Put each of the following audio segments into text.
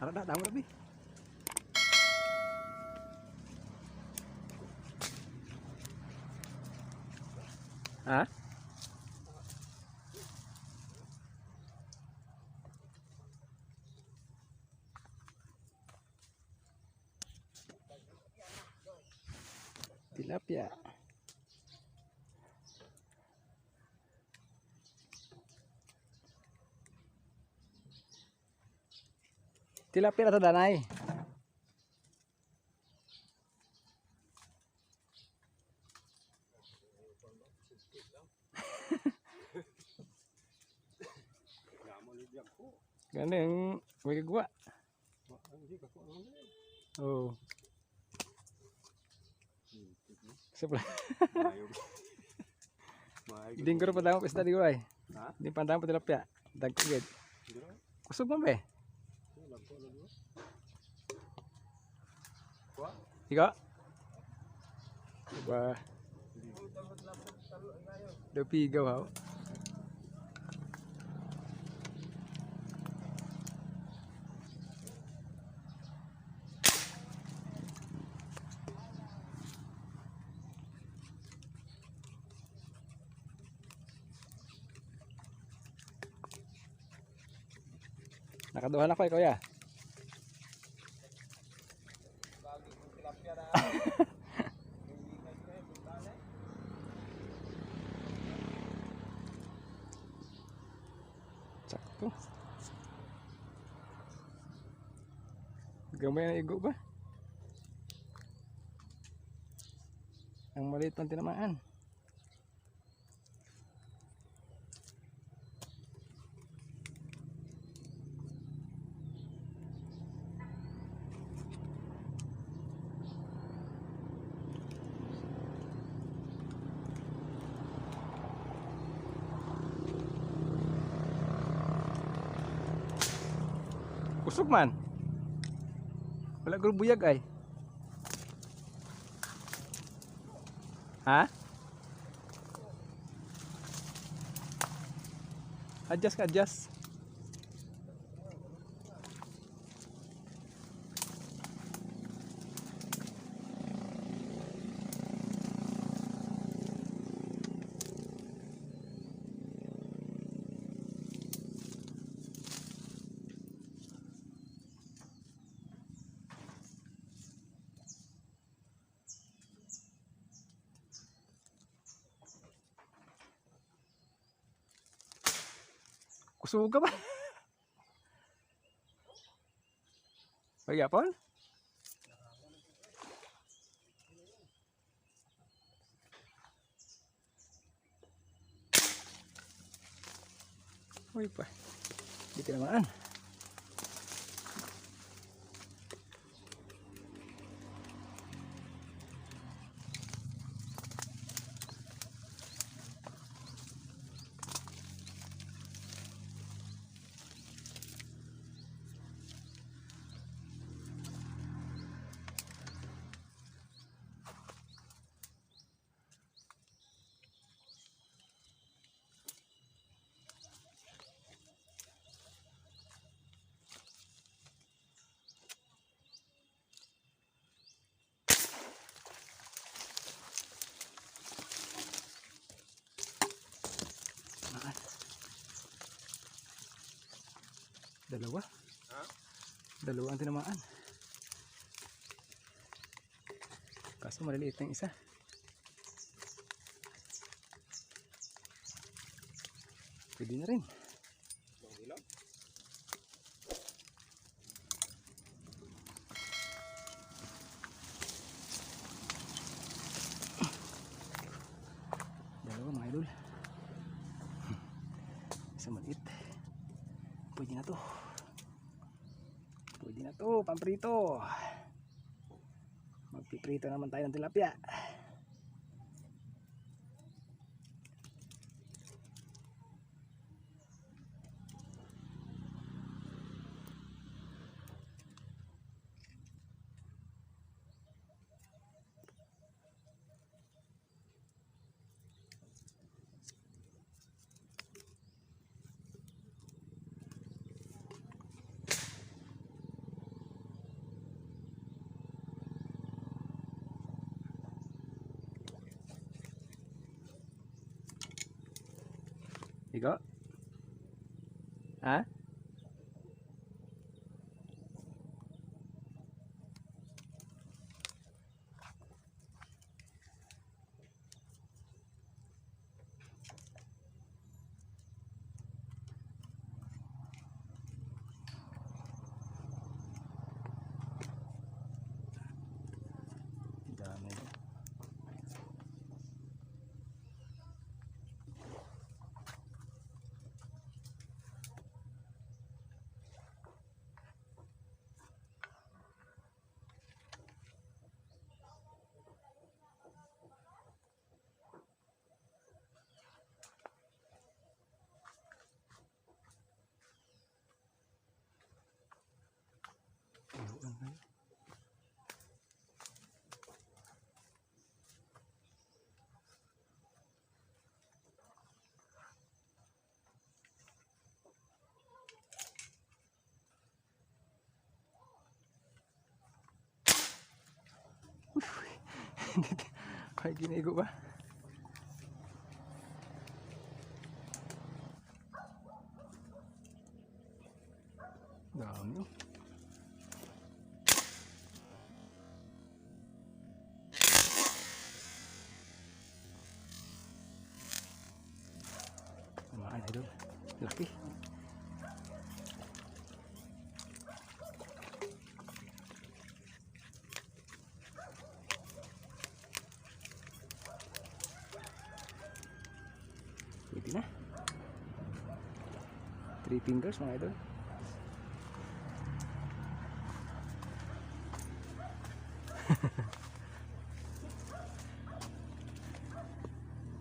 Harap dah, damo lebih. Hah? Tilapia. Tilapia atau danai? Ganeng, bagi gua. Oh. Sebelah. Dingkur padang pesta di gua. Di pandang tilapia. Dagget. Kusog mo be? Tiga. Wah. Udah tiga wow. Nakaduhan ako ikaw ya. Sakto. Gamay na igo ba? Ang maliit pang tinamaan. Kusog man. Wala gul buyag ay. Ha? Adjust ka, adjust. Kusog ka ba? Bagi apa? Uy pa. Di tinamaan. Dalawa. Dalawa ang tinamaan. Kaso maliliit ng isa. Pwede na rin. Dalawa mga idol. Isa maliit. Pwede na to. Pwede na to, pamprito. Magpiprito naman tayo ng tilapia. Ikaw? Ha? Dami. Kayak gini gue ba? Dami oh. Mana itu? Laki. Pwede na. 3 fingers mga idol.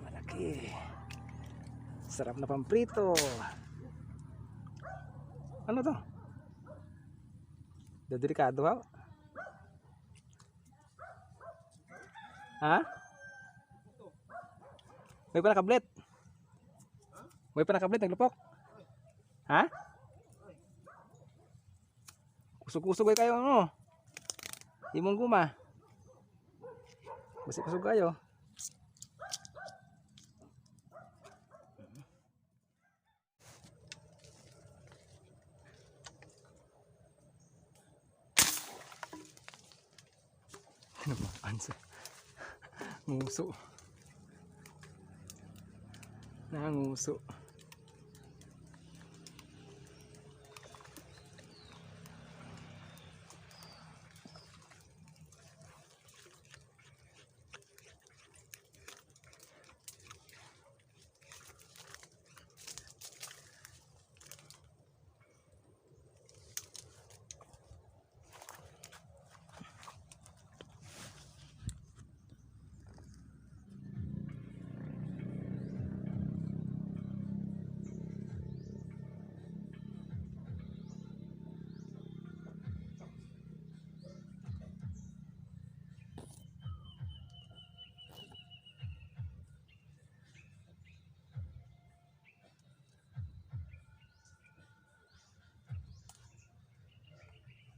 Malaki. Sarap na pamprito. Ano to? Delikado ha? Ha? May pa nakablet? May pa nakablet naglupok? Ha? Kusog-kusog kayo ano? Imong guma. Basi kusog kayo. Ano ba? Ansa? Nguso. Nanguso.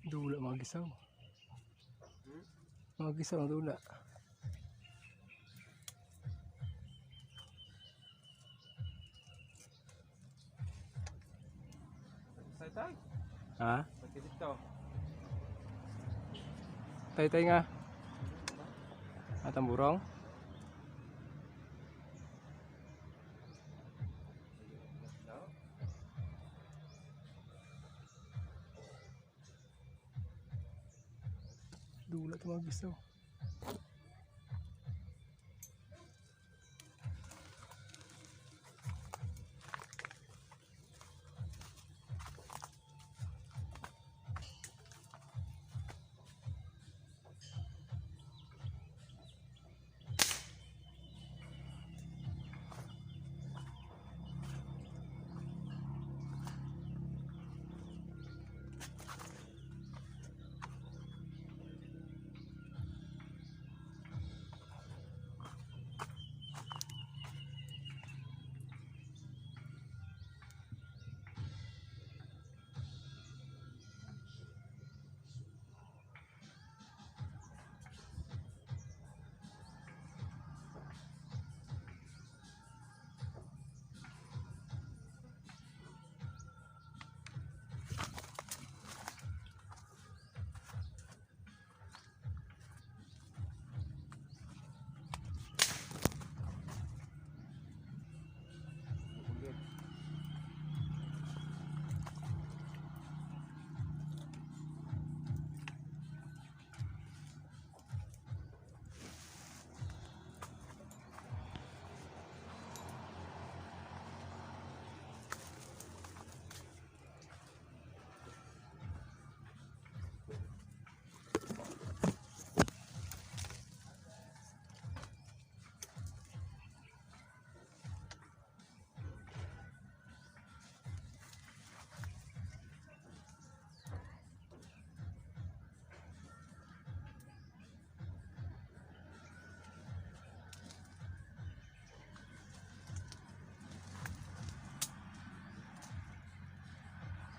Dula mga gisaw. Mga gisaw ang dula. Tay-tay. Ha? Pati dito. Tay-tay nga. At ang burong. Dula ito mga gisaw.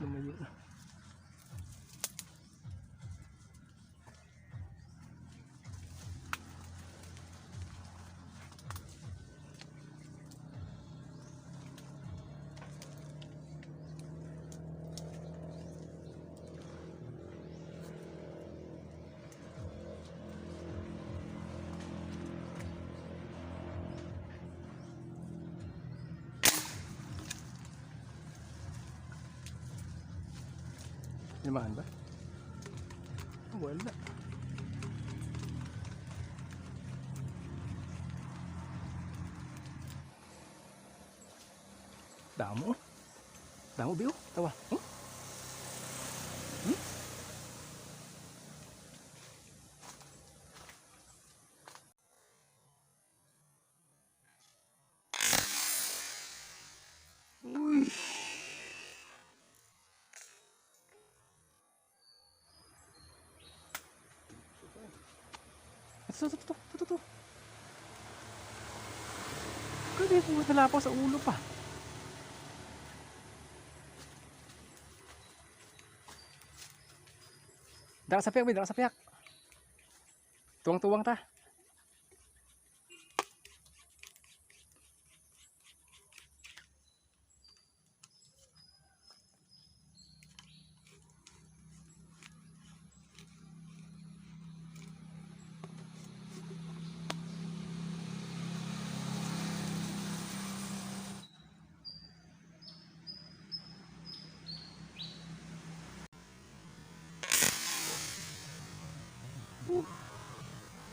lumayo na. Limahan ba? Oh, wala. Damo. Damo biyo. Tawa. Hmm? Hmm? Uy. Ito. Kaya po nalapaw sa ulo pa. Dala sa piyak, dala sa piyak. Tuwang-tuwang ta.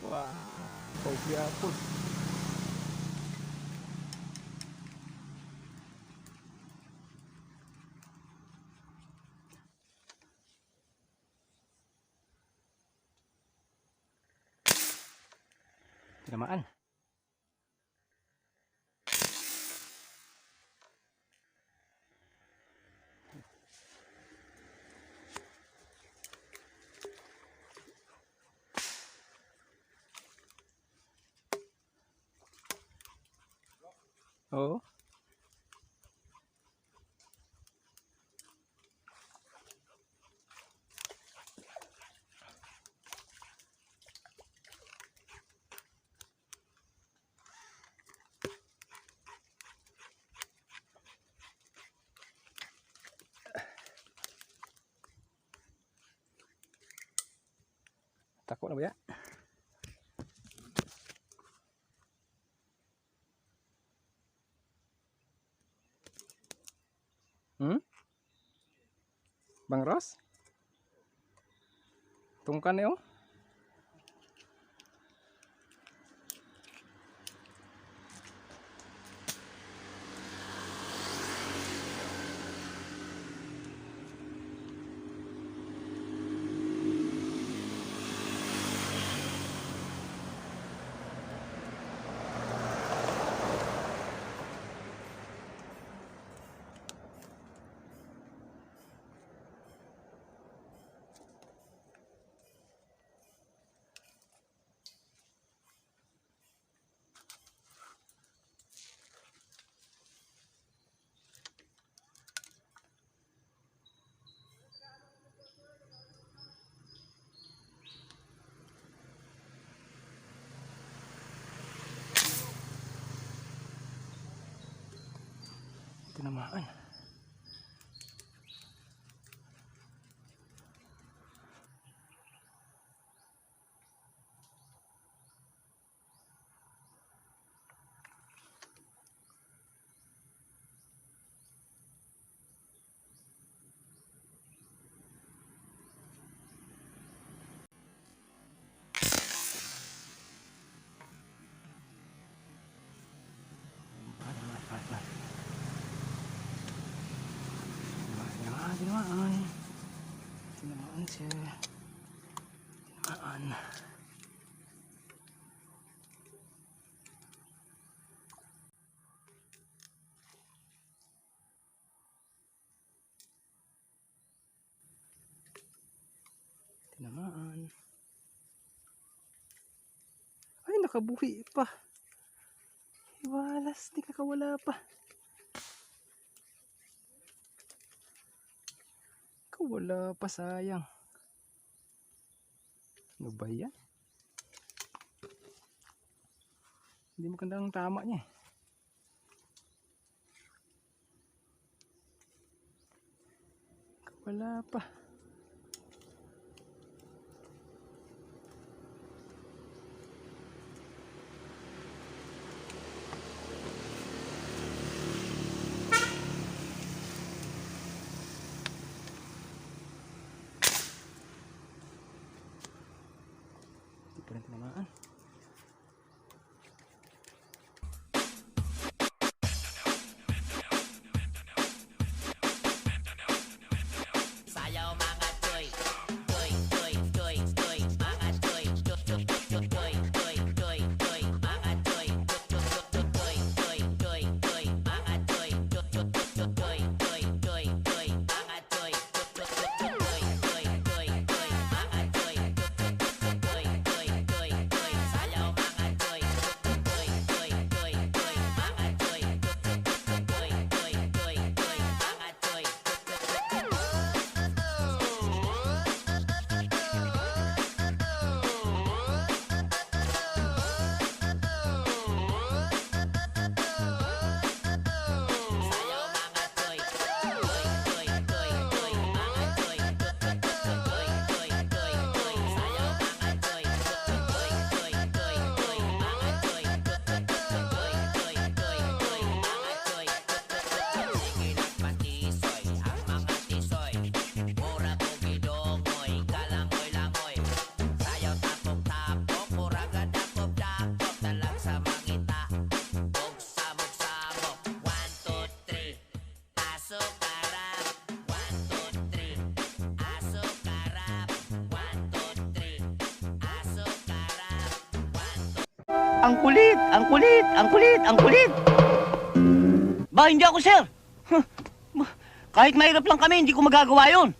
Wah, kopi apa? Tinamaan. Oo. Takut na ba ya? Hmm? Bang Ros? Tungkan ya? Tinamaan. Tinamaan siya. Tinamaan. Tinamaan. Ay, nakabuhi pa. Iwalas, di kakawala pa. Wala pa, sayang. Ano ba yan? Hindi maganda ang tama niya eh. Wala pa. Hindi pa rin tinamaan. Sayaw mga choy, choy, choy, choy, choy, mga choy, choy, choy, choy, choy, choy, choy, choy, mga choy, choy, choy, choy, choy, choy, choy, mga choy, choy, choy, choy, choy, choy, choy, choy, mga choy, choy, choy, choy, choy, choy, choy, choy, mga choy, choy, choy, choy, choy, choy, sayaw mga choy, choy, choy, choy, choy, choy, mga choy, choy, choy, choy, choy, choy, mga choy. Sayaw mga choy, choy, choy, choy, choy, mga choy, choy, choy, choy, choy, choy, choy, sayaw mga choy, choy, choy, choy, choy, mga choy, choy, choy, choy, choy, choy, mga choy, sige nagpatisoy ang mga tisoy, mura bugidongoy, kalangoy-langoy, sayaw tapok-tapok, mura gadakop-dakop, talag sa mangita. Bog sabog-sabog, 1, 2, 3, aso karap, 1, 2, 3, aso karap, 1, 2, 3, aso karap, 1, 2, Ang kulit, ang kulit, ang kulit, ang kulit. Ba, hindi ako, sir. Huh. Kahit mahirap lang kami, hindi ko magagawa yun.